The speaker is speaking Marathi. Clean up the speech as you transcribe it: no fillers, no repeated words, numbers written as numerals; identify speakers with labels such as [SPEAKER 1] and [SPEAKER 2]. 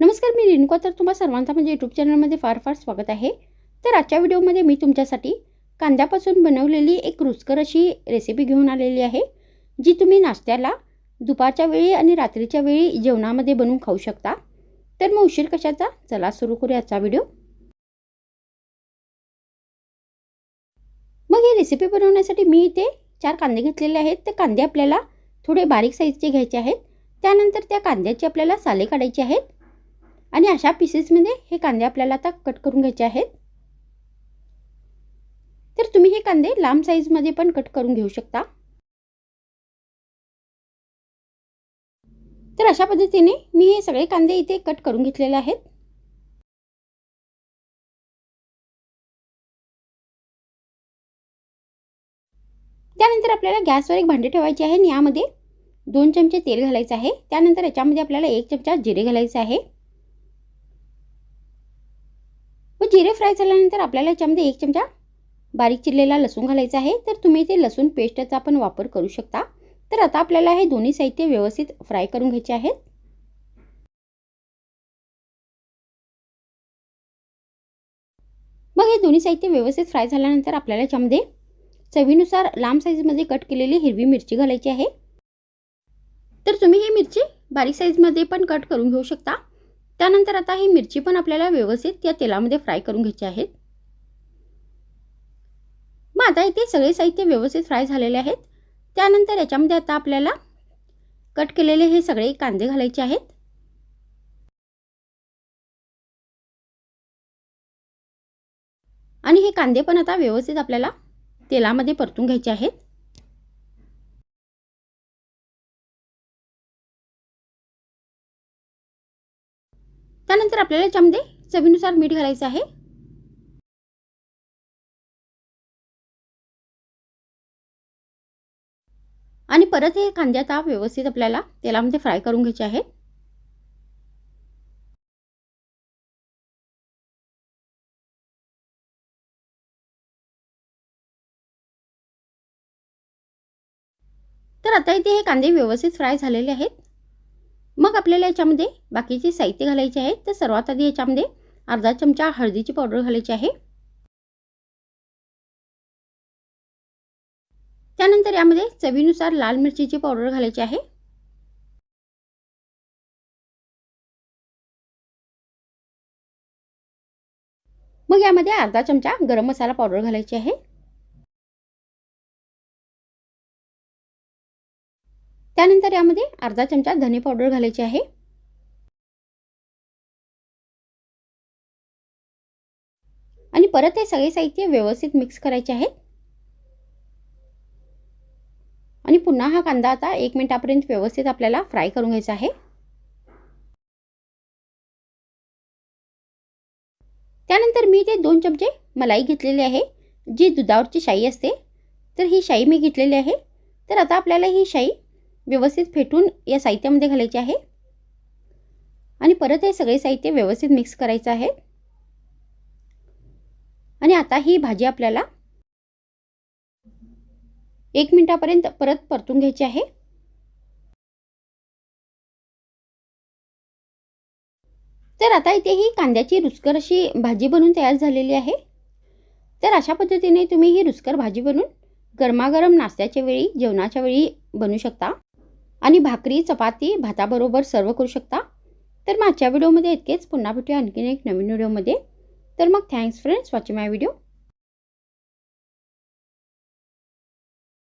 [SPEAKER 1] नमस्कार, मी रेणुका. तर तुम्हा सर्वांचा म्हणजे यूट्यूब चॅनलमध्ये फार फार स्वागत आहे. तर आजच्या व्हिडिओमध्ये मी तुमच्यासाठी कांद्यापासून बनवलेली एक रुचकर अशी रेसिपी घेऊन आलेली आहे, जी तुम्ही नाश्त्याला, दुपारच्या वेळी आणि रात्रीच्या वेळी जेवणामध्ये बनवून खाऊ शकता. तर मग उशीर कशाचा, चला सुरू करूया आजचा व्हिडिओ. मग ही रेसिपी बनवण्यासाठी मी इथे 4 कांदे घेतलेले आहेत. ते कांदे आपल्याला थोडे बारीक साईजचे घ्यायचे आहेत. त्यानंतर त्या कांद्याची आपल्याला साले काढायची आहेत आणि अशा पीसेसमध्ये हे कांदे आपल्याला आता कट करून घ्यायचे आहेत. तर तुम्ही हे कांदे लांब साईजमध्ये पण कट करून घेऊ शकता. तर अशा पद्धतीने मी हे सगळे कांदे इथे कट करून घेतलेले आहेत. त्यानंतर आपल्याला गॅसवर एक भांडे ठेवायचे आहे आणि यामध्ये 2 चमचे तेल घालायचे आहे. त्यानंतर याच्यामध्ये आपल्याला 1 चमचा जिरे घालायचे आहे. व जिरे फ्राय झाल्यानंतर आपल्याला याच्यामध्ये 1 चमचा बारीक चिरलेला लसूण घालायचा आहे. तर तुम्ही ते लसूण पेस्टचा पण वापर करू शकता. तर आता आपल्याला हे दोन्ही साहित्य व्यवस्थित फ्राय करून घ्यायचे आहेत. मग हे दोन्ही साहित्य व्यवस्थित फ्राय झाल्यानंतर आपल्याला याच्यामध्ये चवीनुसार लांब साईजमध्ये कट केलेली हिरवी मिरची घालायची आहे. तर तुम्ही ही मिरची बारीक साईजमध्ये पण कट करून घेऊ शकता. त्यानंतर आता ही मिरची पण आपल्याला व्यवस्थित या तेलामध्ये फ्राय करून घ्यायची आहेत. मग आता इथे सगळे साहित्य व्यवस्थित फ्राय झालेले आहेत. त्यानंतर याच्यामध्ये आता आपल्याला कट केलेले हे सगळे कांदे घालायचे आहेत. आणि हे कांदे पण आता व्यवस्थित आपल्याला तेलामध्ये परतून घ्यायचे आहेत. त्यानंतर आपल्याला याच्यामध्ये चवीनुसार मीठ घालायचं आहे. आणि परत हे कांदे आता व्यवस्थित आपल्याला तेलामध्ये फ्राय करून घ्यायचे आहेत. तर आता इथे हे कांदे व्यवस्थित फ्राय झालेले आहेत. मग आपल्याला याच्यामध्ये बाकीचे साहित्य घालायचे आहेत. तर सर्वात आधी याच्यामध्ये अर्धा चमचा हळदीची पावडर घालायची आहे. त्यानंतर यामध्ये चवीनुसार लाल मिरचीची पावडर घालायची आहे. मग यामध्ये अर्धा चमचा गरम मसाला पावडर घालायची आहे. त्यानंतर यामध्ये अर्धा चमचा धने पावडर घालायची आहे. आणि परत हे सगळे साहित्य व्यवस्थित मिक्स करायचे आहेत. आणि पुन्हा हा कांदा आता 1 मिनिटापर्यंत व्यवस्थित आपल्याला फ्राय करून घ्यायचा आहे. त्यानंतर मी इथे 2 चमचे मलाई घेतलेली आहे, जी दुधावरची शाई असते. तर ही शाई मी घेतलेली आहे. तर आता आपल्याला ही शाई व्यवस्थित फेटून या साहित्यामध्ये घालायची आहे. आणि परत हे सगळे साहित्य व्यवस्थित मिक्स करायचं आहे. आणि आता ही भाजी आपल्याला 1 मिनिटापर्यंत परत परतून घ्यायची आहे. तर आता इथे ही कांद्याची रुचकर अशी भाजी बनवून तयार झालेली आहे. तर अशा पद्धतीने तुम्ही ही रुचकर भाजी बनवून गरमागरम नाश्त्याच्या वेळी, जेवणाच्या वेळी बनवू शकता. आणि भाकरी, चपाती, भाताबरोबर सर्व करू शकता. तर मग आजच्या व्हिडिओमध्ये इतकेच. पुन्हा भेटूया आणखीन एक नवीन व्हिडिओमध्ये. तर मग थँक्स फ्रेंड्स वॉचिंग माय व्हिडिओ.